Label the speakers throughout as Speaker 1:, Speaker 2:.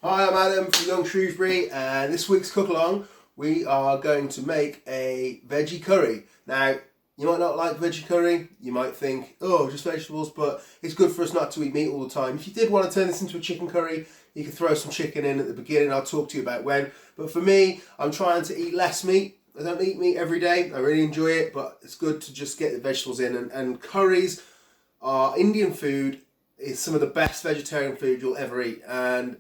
Speaker 1: Hi, I'm Adam from Young Shrewsbury, and this week's cook along we are going to make a veggie curry. Now, you might not like veggie curry, you might think, oh, just vegetables, but it's good for us not to eat meat all the time. If you did want to turn this into a chicken curry, you could throw some chicken in at the beginning. I'll talk to you about when. But for me, I'm trying to eat less meat. I don't eat meat every day. I really enjoy it, but it's good to just get the vegetables in. And curries are Indian food. It's some of the best vegetarian food you'll ever eat, and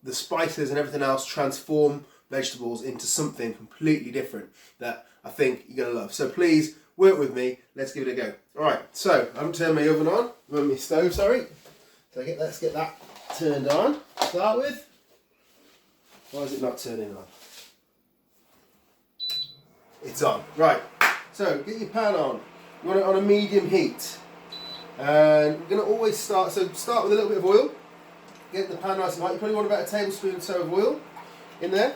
Speaker 1: the spices and everything else transform vegetables into something completely different that I think you're going to love. So please work with me. Let's give it a go. Alright, so I'm turning my oven on. My stove, sorry. So let's get that turned on to start with. Why is it not turning on? It's on. Right, so get your pan on. You want it on a medium heat. And we're going to always start with a little bit of oil. Get the pan nice and hot. You probably want about a tablespoon or so of oil in there.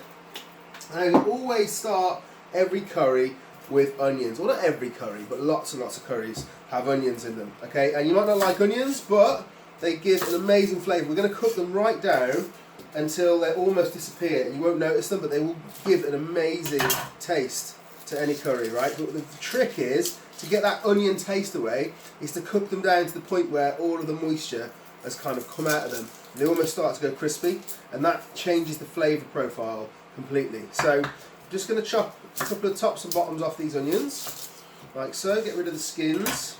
Speaker 1: And you always start every curry with onions. Well, not every curry, but lots and lots of curries have onions in them. Okay, and you might not like onions, but they give an amazing flavour. We're going to cook them right down until they almost disappear, and you won't notice them, but they will give an amazing taste to any curry, right? But the trick is to get that onion taste away is to cook them down to the point where all of the moisture has kind of come out of them. They almost start to go crispy, and that changes the flavour profile completely. So I'm just going to chop a couple of tops and bottoms off these onions, like so. Get rid of the skins.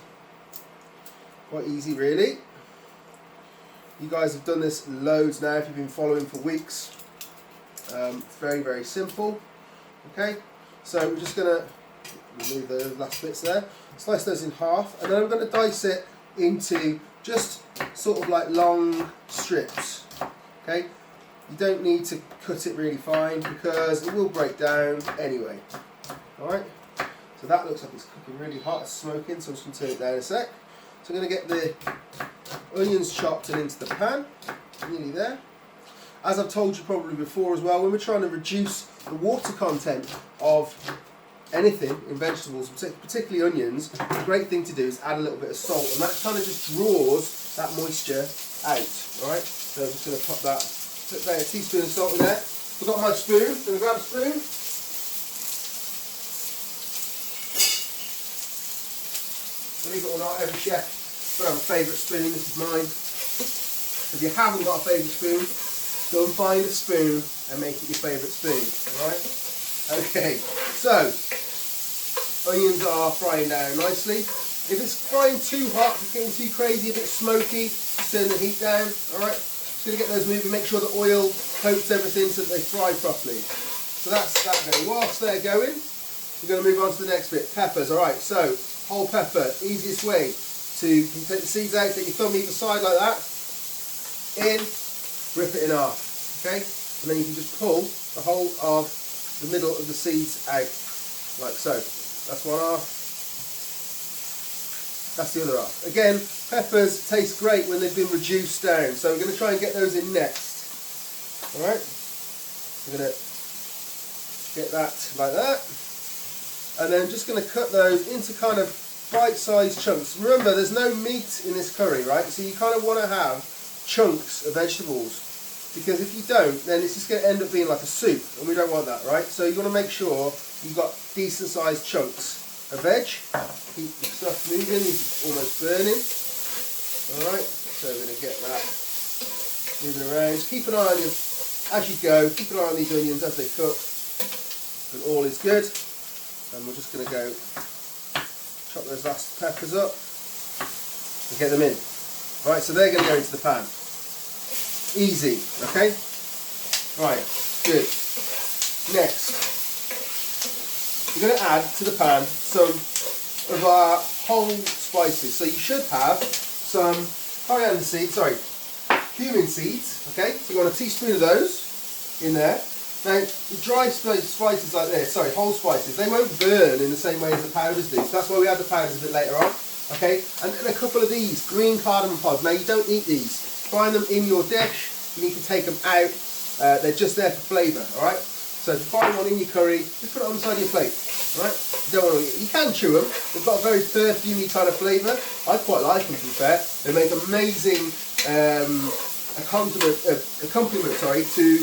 Speaker 1: Quite easy, really. You guys have done this loads now if you've been following for weeks. It's very, very simple. Okay, so we're just going to remove those last bits there. Slice those in half, and then I'm going to dice it into just sort of like long strips. Okay, you don't need to cut it really fine because it will break down anyway. Alright, so that looks like it's cooking really hot, it's smoking, so I'm just going to turn it down a sec. So I'm going to get the onions chopped and into the pan, nearly there. As I've told you probably before as well, when we're trying to reduce the water content of anything in vegetables, particularly onions, the great thing to do is add a little bit of salt, and that kind of just draws that moisture out. Alright, so I'm just going to put about a teaspoon of salt in there. Forgot my spoon, going to grab a spoon. Believe it or not, every chef will have a favourite spoon. This is mine. If you haven't got a favourite spoon, go and find a spoon and make it your favourite spoon. Alright? Okay, so onions are frying down nicely. If it's frying too hot, it's getting too crazy, a bit smoky, turn the heat down. Alright, just going to get those moving, make sure the oil coats everything so that they fry properly. So that's that going. Whilst they're going, we're going to move on to the next bit. Peppers. Alright, so whole pepper, easiest way to take the seeds out, take your thumb either side like that, in, rip it in half. Okay, and then you can just pull the whole of the middle of the seeds out, like so. That's one half. That's the other half. Again, peppers taste great when they've been reduced down, so we're going to try and get those in next. Alright, we're going to get that like that, and then just going to cut those into kind of bite-sized chunks. Remember, there's no meat in this curry, right? So you kind of want to have chunks of vegetables, because if you don't, then it's just going to end up being like a soup, and we don't want that, right? So you want to make sure you've got decent sized chunks of veg. Keep the stuff moving, it's almost burning. Alright, so we're going to get that moving around. Just keep an eye on them as you go, keep an eye on these onions as they cook, and all is good. And we're just going to go chop those last peppers up and get them in. Right, so they're going to go into the pan. Easy, okay? Right, good. Next, we're going to add to the pan some of our whole spices. So you should have some cumin seeds, okay? So you want a teaspoon of those in there. Now, the dry spices like this, whole spices, they won't burn in the same way as the powders do. So that's why we add the powders a bit later on, okay? And then a couple of these green cardamom pods. Now, you don't eat these. Find them in your dish. You need to take them out. They're just there for flavour, alright? So if you find one in your curry, just put it on the side of your plate, alright? You don't want to, you can chew them. They've got a very perfumey kind of flavour. I quite like them, to be fair. They make amazing accompaniment, sorry, to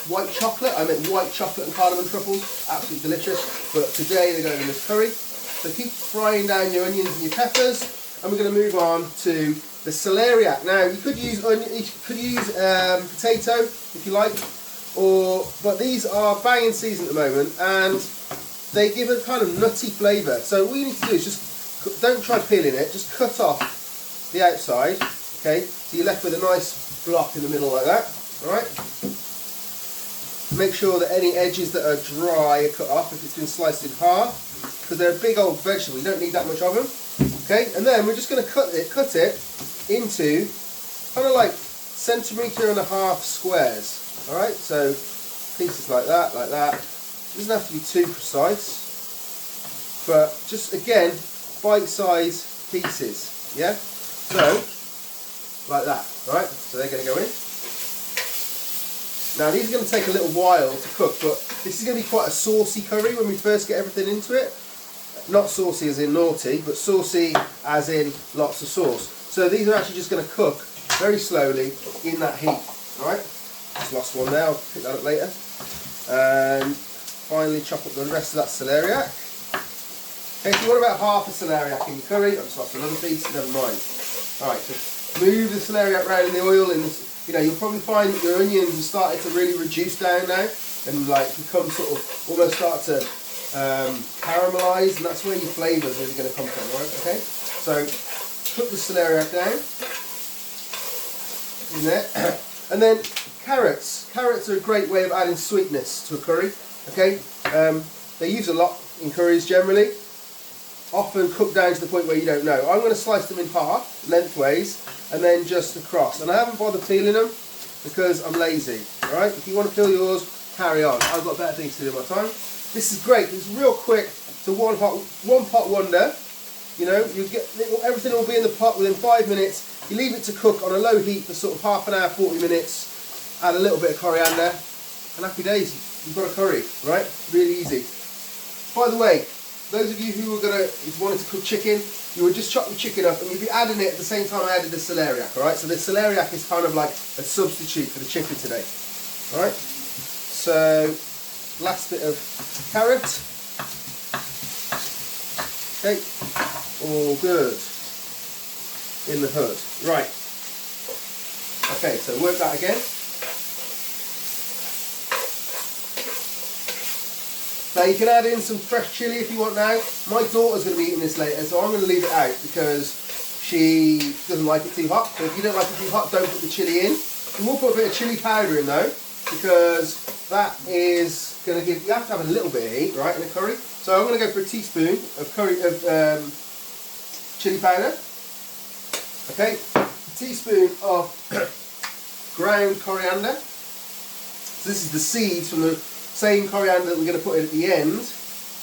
Speaker 1: white chocolate. I meant white chocolate and cardamom truffles, absolutely delicious. But today they're going in this curry. So keep frying down your onions and your peppers, and we're going to move on to the celeriac. Now you could use potato if you like, but these are bang in season at the moment, and they give a kind of nutty flavour. So all you need to do is just don't try peeling it, just cut off the outside. Okay, so you're left with a nice block in the middle like that. All right. Make sure that any edges that are dry are cut off if it's been sliced in half, because they're a big old vegetable. You don't need that much of them. Okay, and then we're just going to cut it into kind of like 1.5 cm squares. All right, so pieces like that, like that. It doesn't have to be too precise, but just again, bite-sized pieces. Yeah, so like that. All right, so they're going to go in. Now these are going to take a little while to cook, but this is going to be quite a saucy curry when we first get everything into it. Not saucy as in naughty, but saucy as in lots of sauce. So these are actually just going to cook very slowly in that heat. Alright, just lost one there, I'll pick that up later. And finally chop up the rest of that celeriac. Okay, so you want about half a celeriac in your curry. I've just lost another piece, never mind. Alright, so move the celeriac around in the oil, and you'll probably find that your onions are starting to really reduce down now and like become sort of almost start to caramelise, and that's where your flavours are going to come from, right? Okay, so put the celeriac down in there, and then carrots. Carrots are a great way of adding sweetness to a curry. Okay, they use a lot in curries generally. Often cooked down to the point where you don't know. I'm going to slice them in half, lengthways, and then just across. And I haven't bothered peeling them because I'm lazy. All right, if you want to peel yours, carry on. I've got better things to do in my time. This is great. It's real quick. It's a one pot wonder. You know, everything will be in the pot within 5 minutes. You leave it to cook on a low heat for sort of half an hour, 40 minutes. Add a little bit of coriander, and happy days. You've got a curry, right? Really easy. By the way, those of you who wanted to cook chicken, you would just chop the chicken up and you'd be adding it at the same time I added the celeriac. All right, so the celeriac is kind of like a substitute for the chicken today. All right. So last bit of carrot. Okay, all good in the hood. Right. Okay, so work that again. Now you can add in some fresh chilli if you want now. My daughter's going to be eating this later, so I'm going to leave it out because she doesn't like it too hot. So if you don't like it too hot, don't put the chilli in. And we'll put a bit of chilli powder in though, because that is going to give, you have to have a little bit of heat, right, in a curry. So I'm going to go for a teaspoon of chilli powder. Okay, a teaspoon of ground coriander. So this is the seeds from the same coriander that we're going to put in at the end,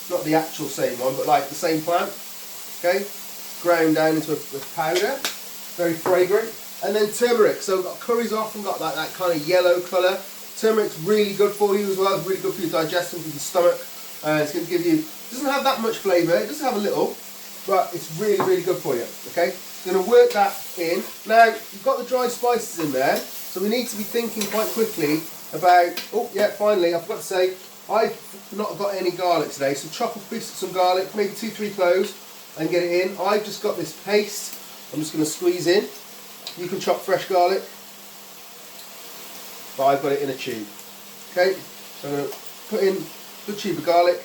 Speaker 1: not the actual same one, but like the same plant. Okay, ground down into a powder, very fragrant. And then turmeric. So curries often got that kind of yellow colour. Turmeric's really good for you as well. It's really good for your digestion, for your stomach. It's going to give you, it doesn't have that much flavour, it does have a little, but it's really, really good for you. Okay, I'm going to work that in. Now, you've got the dry spices in there, so we need to be thinking quite quickly about, oh yeah, finally, I forgot to say, I've not got any garlic today, so chop up some garlic, maybe 2-3 cloves, and get it in. I've just got this paste, I'm just going to squeeze in. You can chop fresh garlic, but I've got it in a tube. Okay, so I'm going to put in a good tube of garlic,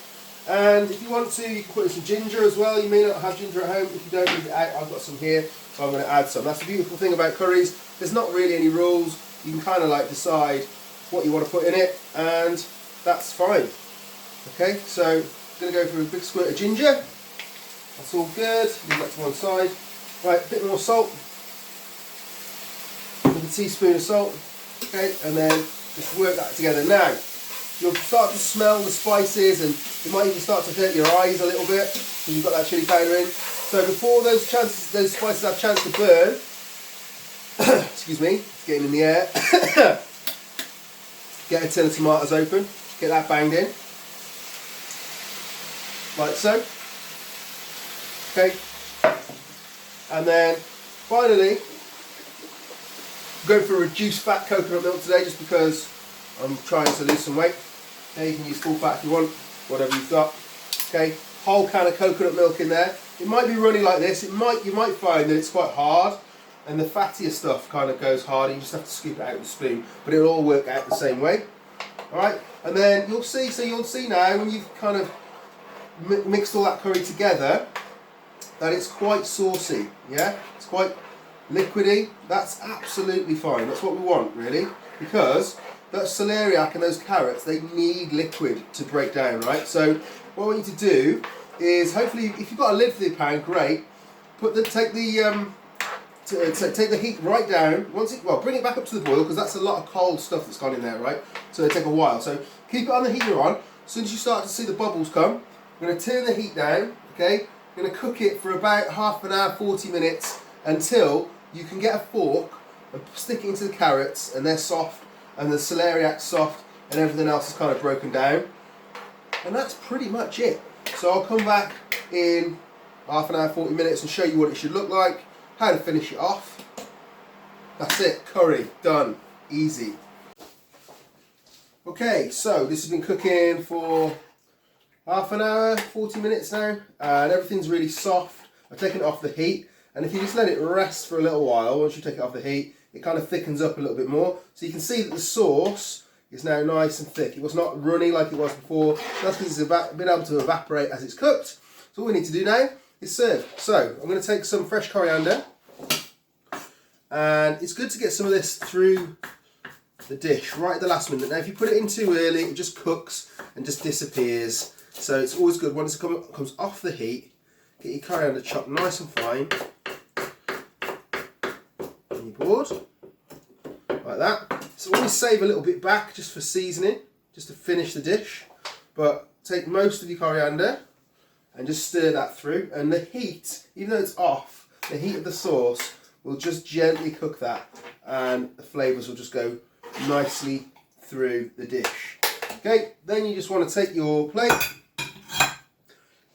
Speaker 1: and if you want to, you can put in some ginger as well. You may not have ginger at home. If you don't, leave it out. I've got some here, so I'm going to add some. That's the beautiful thing about curries. There's not really any rules. You can kind of like decide what you want to put in it, and that's fine. Okay, so I'm going to go for a big squirt of ginger. That's all good. Leave that to one side. Right, a bit more salt. With a teaspoon of salt. Okay, and then just work that together. Now, you'll start to smell the spices, and it might even start to hurt your eyes a little bit because you've got that chili powder in. So before those spices have a chance to burn, excuse me, it's getting in the air. Get a tin of tomatoes open, get that banged in, like so. Okay, and then finally I'm going for reduced fat coconut milk today just because I'm trying to lose some weight. Okay, you can use full fat if you want, whatever you've got. Okay, whole can of coconut milk in there. It might be runny like this. You might find that it's quite hard, and the fattier stuff kind of goes harder. You just have to scoop it out with a spoon, but it'll all work out the same way. All right, and then you'll see. So you'll see now when you've kind of mixed all that curry together that it's quite saucy. Yeah, it's quite liquidy. That's absolutely fine. That's what we want, really, because that celeriac and those carrots, they need liquid to break down, right? So what I want you to do is, hopefully, if you've got a lid for the pan, great. Take the heat right down. Bring it back up to the boil, because that's a lot of cold stuff that's gone in there, right? So it'll take a while. So keep it on the heat you're on. As soon as you start to see the bubbles come, I'm going to turn the heat down. Okay, I'm going to cook it for about half an hour, 40 minutes, until you can get a fork and stick it into the carrots, and they're soft, and the celeriac's soft, and everything else is kind of broken down. And that's pretty much it. So I'll come back in half an hour, 40 minutes and show you what it should look like, how to finish it off. That's it, curry, done, easy. Okay, so this has been cooking for half an hour, 40 minutes now, and everything's really soft. I've taken it off the heat, and if you just let it rest for a little while, once you take it off the heat, it kind of thickens up a little bit more. So you can see that the sauce is now nice and thick. It was not runny like it was before. That's because it's been able to evaporate as it's cooked. So all we need to do now is serve. So I'm going to take some fresh coriander, and it's good to get some of this through the dish right at the last minute. Now if you put it in too early, it just cooks and just disappears. So it's always good once it comes off the heat, get your coriander chopped nice and fine on your board, like that. So always save a little bit back just for seasoning, just to finish the dish. But take most of your coriander and just stir that through. And the heat, even though it's off, the heat of the sauce will just gently cook that, and the flavours will just go nicely through the dish. Okay, then you just want to take your plate,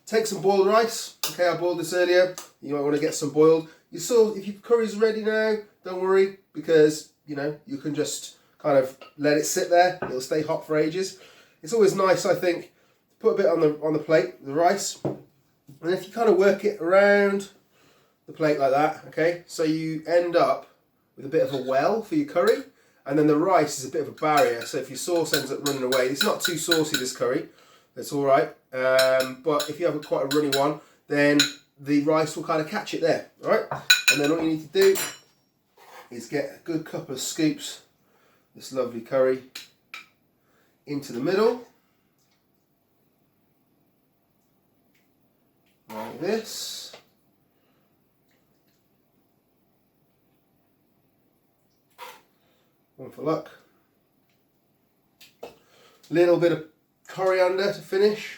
Speaker 1: take some boiled rice. Okay, I boiled this earlier. You might want to get some boiled. You saw, if your curry's ready now, don't worry, because you can just kind of let it sit there. It'll stay hot for ages. It's always nice, I think, to put a bit on the plate, the rice, and if you kind of work it around the plate like that, okay, so you end up with a bit of a well for your curry, and then the rice is a bit of a barrier. So if your sauce ends up running away, it's not too saucy, this curry. That's all right. But if you have quite a runny one, then the rice will kind of catch it there, all right? And then all you need to do is get a good couple of scoops of this lovely curry into the middle, like this. One for luck. Little bit of coriander to finish.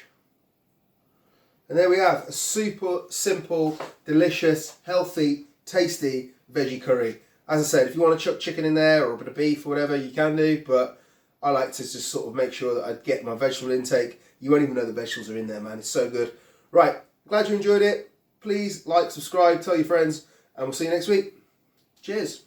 Speaker 1: And there we have a super simple, delicious, healthy, tasty veggie curry. As I said, if you want to chuck chicken in there or a bit of beef or whatever, you can do, but I like to just sort of make sure that I get my vegetable intake. You won't even know the vegetables are in there, man. It's so good. Right, glad you enjoyed it. Please like, subscribe, tell your friends, and we'll see you next week. Cheers.